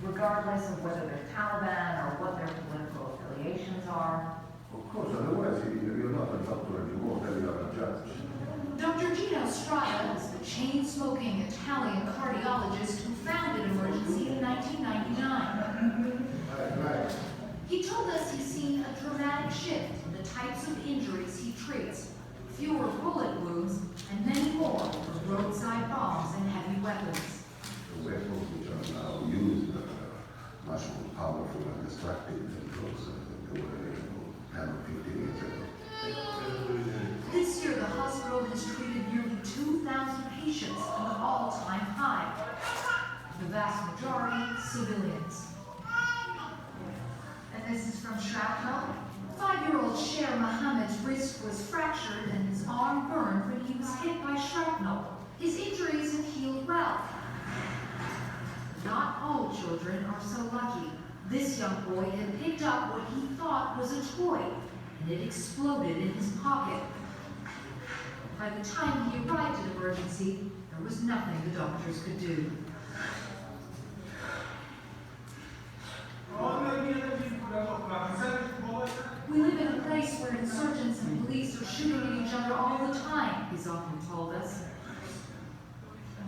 regardless of whether they're Taliban or what their political affiliations are? Of course, otherwise you're not a doctor anymore, then you are a judge. Dr. Gino Strada is the chain-smoking Italian cardiologist who founded Emergency in 1999. Right. He told us he's seen a dramatic shift in the types of injuries he treats. Fewer bullet wounds and many more of roadside bombs and heavy weapons. The weapons which are now used are much more powerful and destructive than those they were 10 or 15 years ago. This year, the hospital has treated nearly 2,000 patients, an all-time high. The vast majority, civilians. And this is from shrapnel. 5-year-old Sher Mohammed's wrist was fractured and his arm burned when he was hit by shrapnel. His injuries have healed well. Not all children are so lucky. This young boy had picked up what he thought was a toy, and it exploded in his pocket. By the time he arrived at emergency, there was nothing the doctors could do. We live in a place where insurgents and police are shooting at each other all the time, he's often told us.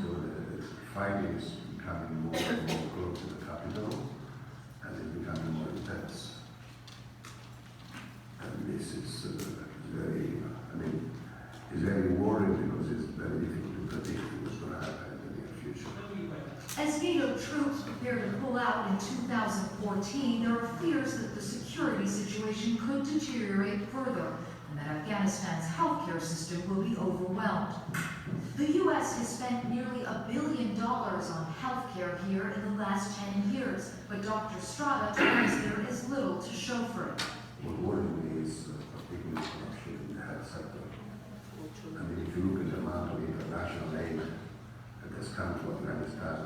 So the fighting is becoming more and more close to the capital, and it's becoming more intense. And this is it's very worrying because it's very difficult to predict what's going to happen in the near future. As NATO troops prepare to pull out in 2014, there are fears that the security situation could deteriorate further and that Afghanistan's healthcare system will be overwhelmed. The U.S. has spent nearly $1 billion on healthcare here in the last 10 years, but Dr. Strada tells us there is little to show for it. What worries me is particularly corruption in the health sector. I mean, if you look at the amount of international aid that has come to Afghanistan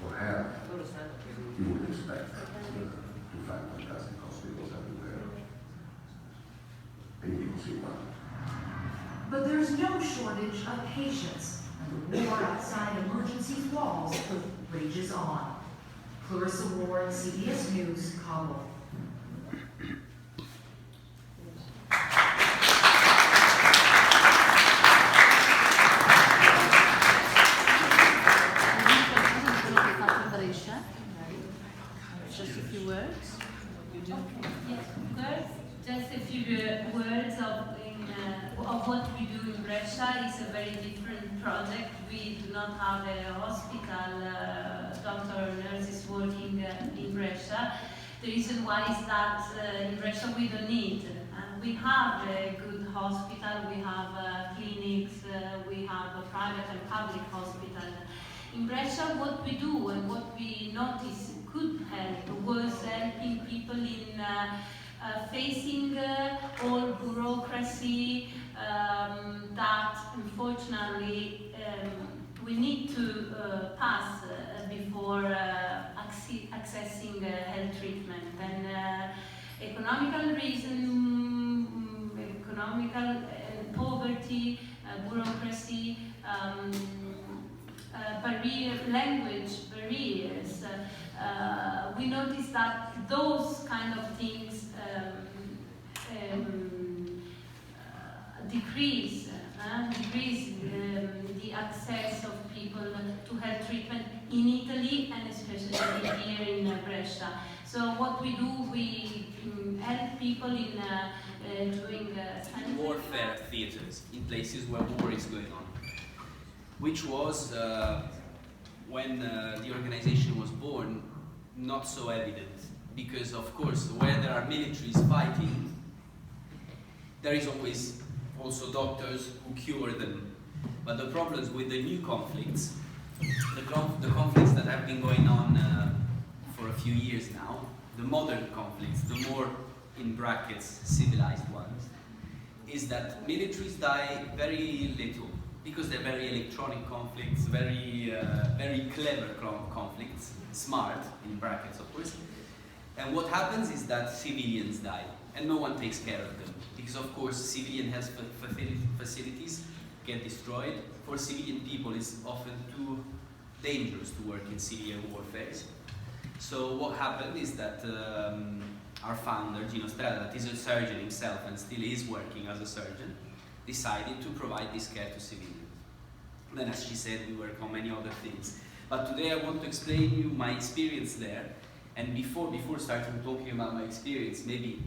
for health, you would expect to find fantastic hospitals everywhere. And you can see one. But there's no shortage of patients, and the war outside emergency walls rages on. Clarissa Ward, CBS News, Kabul. Just a few words. You do. Yes, just a few words of what we do in Brescia. It's a very different project. We do not have a hospital, doctor or nurses working in Brescia. The reason why is that in Brescia we don't need. We have a good hospital, we have clinics, we have a private and public hospital. In Brescia, what we do and what we notice could help was helping people in facing all bureaucracy that unfortunately we need to pass before accessing health treatment. And economical reason, economical poverty, bureaucracy, language barriers, we notice that those kind of things decrease the access of people to health treatment in Italy and especially here in Brescia. So what we do, we help people in doing warfare theaters in places where war is going on, which was, when the organization was born, not so evident. Because, of course, where there are militaries fighting, there is always also doctors who cure them. But the problems with the new conflicts, the conflicts that have been going on for a few years now, the modern conflicts, the more, in brackets, civilized ones, is that militaries die very little, because they're very electronic conflicts, very clever conflicts, smart, in brackets of course. And what happens is that civilians die, and no one takes care of them, because of course civilian health facilities get destroyed. For civilian people, it's often too dangerous to work in civilian warfare. So what happened is that our founder, Gino Strada, that is a surgeon himself and still is working as a surgeon, decided to provide this care to civilians. Then, as she said, we work on many other things. But today I want to explain you my experience there. And before starting talking about my experience, maybe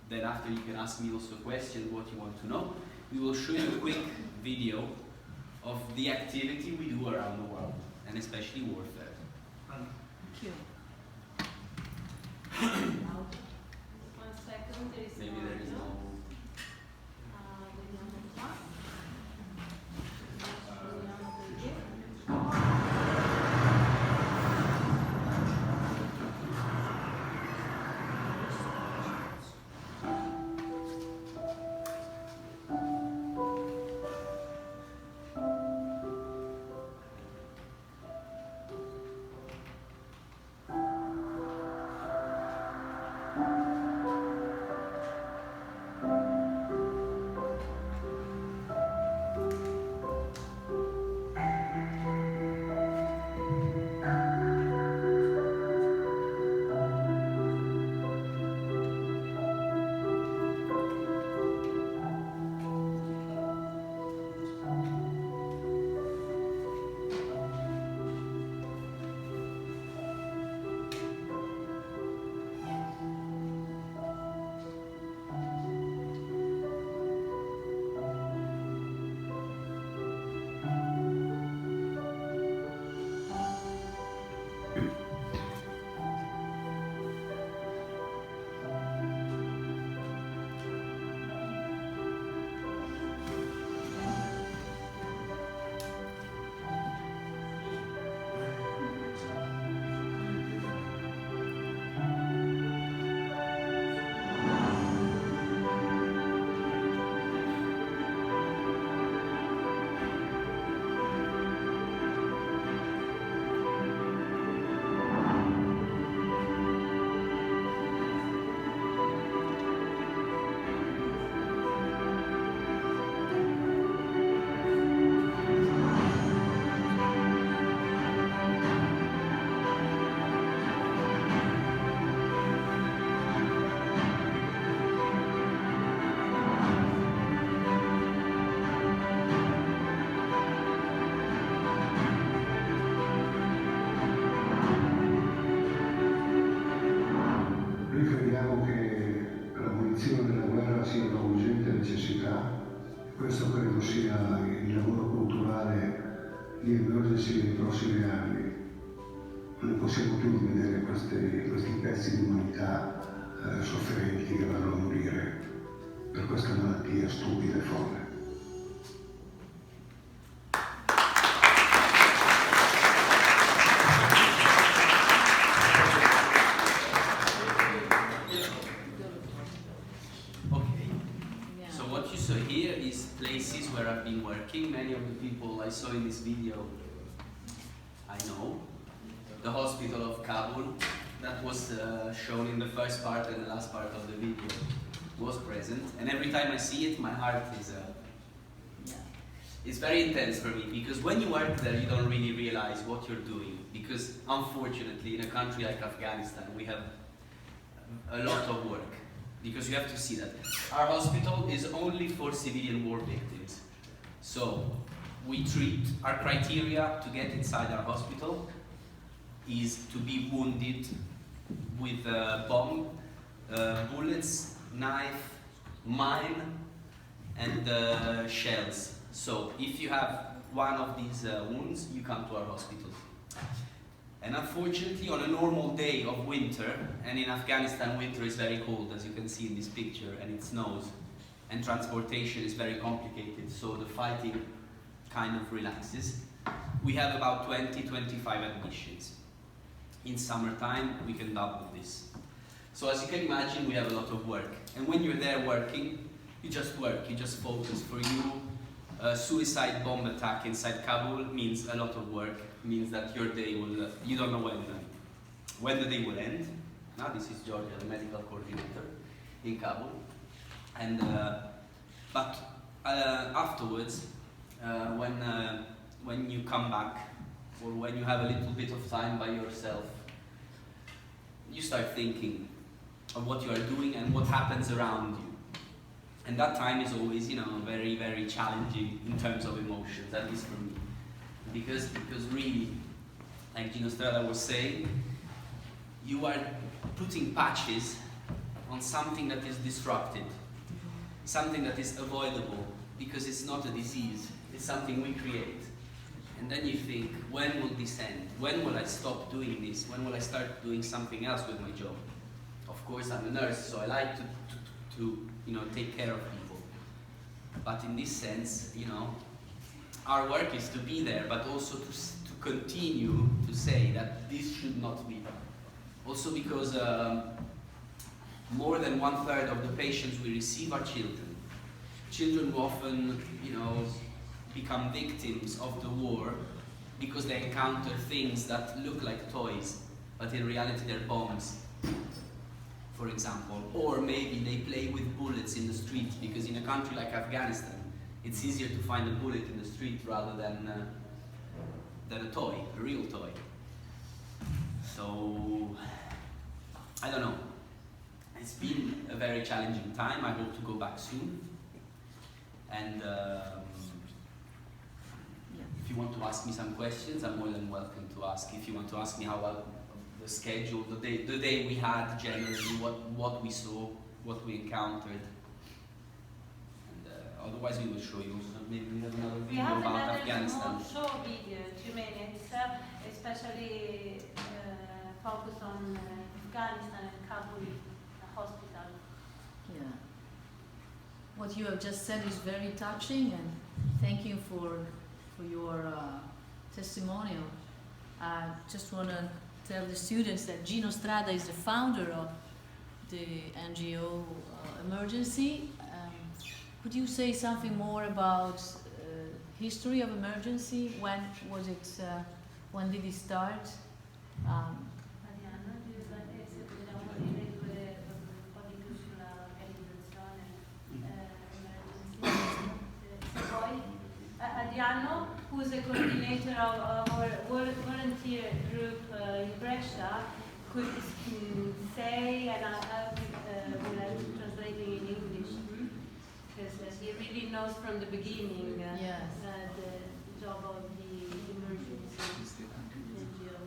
then after you can ask me also questions, what you want to know, we will show you a quick video of the activity we do around the world, and especially warfare. Thank you. 1 second, there is Maybe no there is audio. no... Vediamo qua. Vediamo perché. Questo credo sia il lavoro culturale di emergersi nei prossimi anni. Non possiamo più vedere questi pezzi di umanità sofferenti che vanno a morire per questa malattia stupida e folle. So here is places where I've been working. Many of the people I saw in this video, I know. The hospital of Kabul, that was shown in the first part and the last part of the video, was present. And every time I see it, my heart is... It's very intense for me, because when you work there, you don't really realize what you're doing. Because unfortunately, in a country like Afghanistan, we have a lot of work. Because you have to see that our hospital is only for civilian war victims. So we treat, our criteria to get inside our hospital is to be wounded with a bomb, bullets, knife, mine, and shells. So if you have one of these wounds, you come to our hospital. And unfortunately, on a normal day of winter, and in Afghanistan winter is very cold, as you can see in this picture, and it snows, and transportation is very complicated, so the fighting kind of relaxes. We have about 20-25 admissions. In summertime, we can double this. So as you can imagine, we have a lot of work. And when you're there working, you just work, you just focus. For you, a suicide bomb attack inside Kabul means a lot of work. Means that your day will, you don't know when the day will end. Now this is Georgia, the medical coordinator in Kabul. And, but afterwards, when you come back, or when you have a little bit of time by yourself, you start thinking of what you are doing and what happens around you. And that time is always, very, very challenging in terms of emotions, at least for me. Because really, like Gino Strada was saying, you are putting patches on something that is disrupted, something that is avoidable, because it's not a disease, it's something we create. And then you think, when will this end? When will I stop doing this? When will I start doing something else with my job? Of course, I'm a nurse, so I like to take care of people. But in this sense, our work is to be there, but also to continue to say that this should not be. Also because more than 1/3 of the patients we receive are children. Children who often, become victims of the war because they encounter things that look like toys, but in reality they're bombs, for example. Or maybe they play with bullets in the street, because in a country like Afghanistan, it's easier to find a bullet in the street rather than a toy, a real toy. So, I don't know. It's been a very challenging time. I hope to go back soon. And if you want to ask me some questions, I'm more than welcome to ask. If you want to ask me how the schedule, the day we had generally, what we saw, what we encountered. And otherwise we will show you. So maybe we have another We video have about another Afghanistan. small short video, 2 minutes, especially focused on Afghanistan and Pampouri hospital. Yeah. What you have just said is very touching, and thank you for your testimonial. I just want to tell the students that Gino Strada is the founder of the NGO Emergency. Could you say something more about history of emergency? When was it? When did it start? Adriano, se vogliamo dire un po' di più sull'organizzazione emergency. Se vuoi. Adriano, who's a coordinator of our volunteer group in Brescia, could say, and I will translate in English, because he really knows from the beginning Yes. the job of the emergency NGO.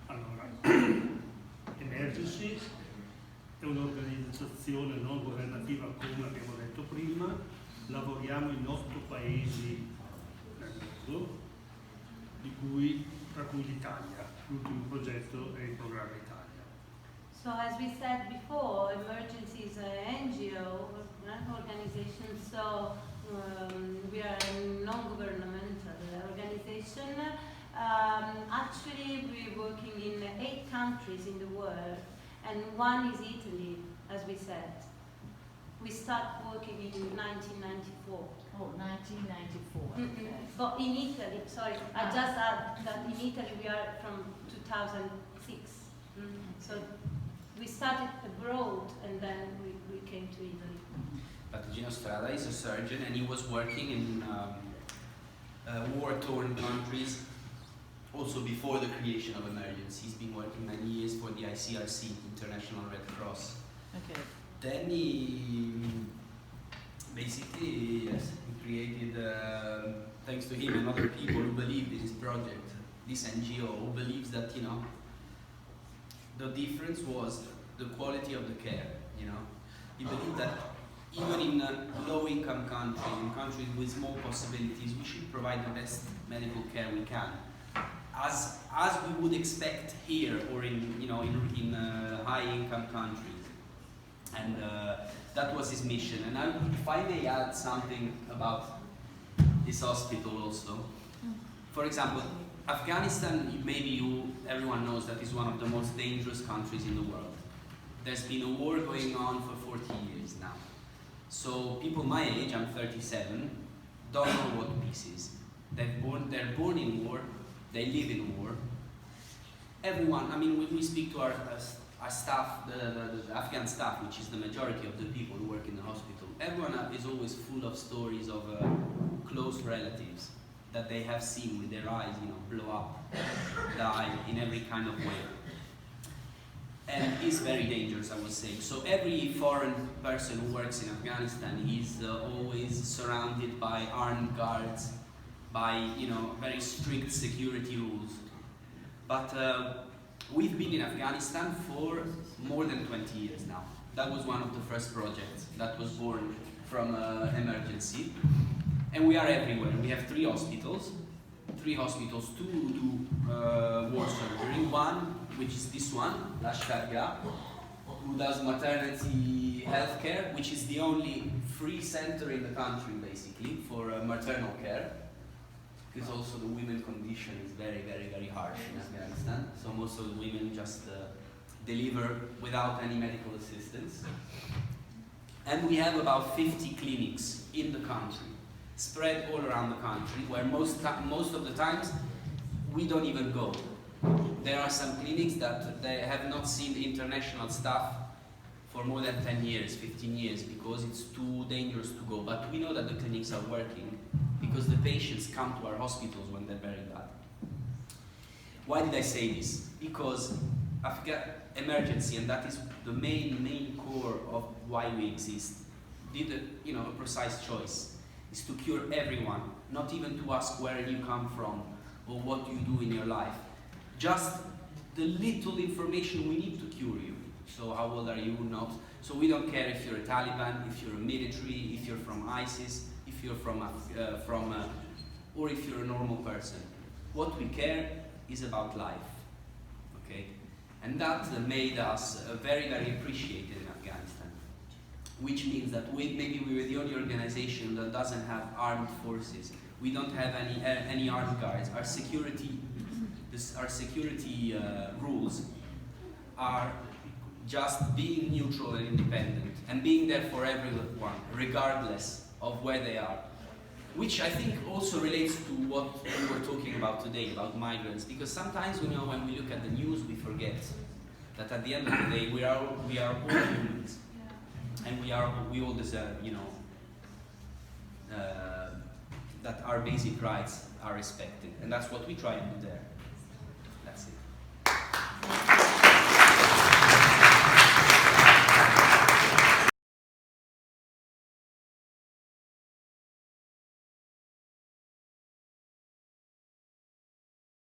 Allora, Emergency è un'organizzazione non governativa, come abbiamo detto prima. Lavoriamo in 8 paesi nel mondo, tra cui l'Italia. L'ultimo progetto è il programma Italia. So as we said before, Emergency is an NGO organization, so we are a non-governmental organization. Actually, we're working in 8 countries in the world, and one is Italy, as we said. We started working in 1994. Oh, 1994. Okay. But in Italy, sorry, I just add that in Italy we are from 2006. So we started abroad and then we came to Italy. But Gino Strada is a surgeon, and he was working in war-torn countries also before the creation of emergency. He's been working many years for the ICRC, International Red Cross. Okay. Then he basically, yes, he created, thanks to him and other people who believed in his project, this NGO who believes that, the difference was the quality of the care, He believed that even in low-income countries, in countries with small possibilities, we should provide the best medical care we can, as we would expect here or in high-income countries. And that was his mission. And if I may add something about this hospital also. For example, Afghanistan, everyone knows that is one of the most dangerous countries in the world. There's been a war going on for 40 years now. So people my age, I'm 37, don't know what peace is. They're born in war, they live in war. Everyone, when we speak to our staff, the Afghan staff, which is the majority of the people who work in the hospital, everyone is always full of stories of close relatives that they have seen with their eyes, you know, blow up, die in every kind of way. And is very dangerous, I would say. So every foreign person who works in Afghanistan is always surrounded by armed guards, by, you know, very strict security rules. But we've been in Afghanistan for more than 20 years now. That was one of the first projects that was born from emergency. And we are everywhere. We have three hospitals, two do war surgery. One, which is this one, Lashkar, who does maternity health care, which is the only free center in the country, basically, for maternal care. Because also the women condition is very, very, very harsh in Afghanistan. So most of the women just deliver without any medical assistance. And we have about 50 clinics in the country, spread all around the country, where most of the times we don't even go. There are some clinics that they have not seen the international staff for more than 10 years, 15 years, because it's too dangerous to go. But we know that the clinics are working because the patients come to our hospitals when they're very bad. Why did I say this? Because emergency, and that is the main core of why we exist, did a precise choice, is to cure everyone, not even to ask where you come from or what you do in your life. Just the little information we need to cure you. So how old are you? Not. So we don't care if you're a Taliban, if you're a military, if you're from ISIS, if you're or if you're a normal person. What we care is about life, okay? And that made us very, very appreciated in Afghanistan, which means that maybe we were the only organization that doesn't have armed forces. We don't have any armed guards. Our security rules are just being neutral and independent and being there for everyone, regardless of where they are. Which I think also relates to what we were talking about today, about migrants, because sometimes when we look at the news, we forget that at the end of the day, we are all humans, and we all deserve, that our basic rights are respected, and that's what we try to do there.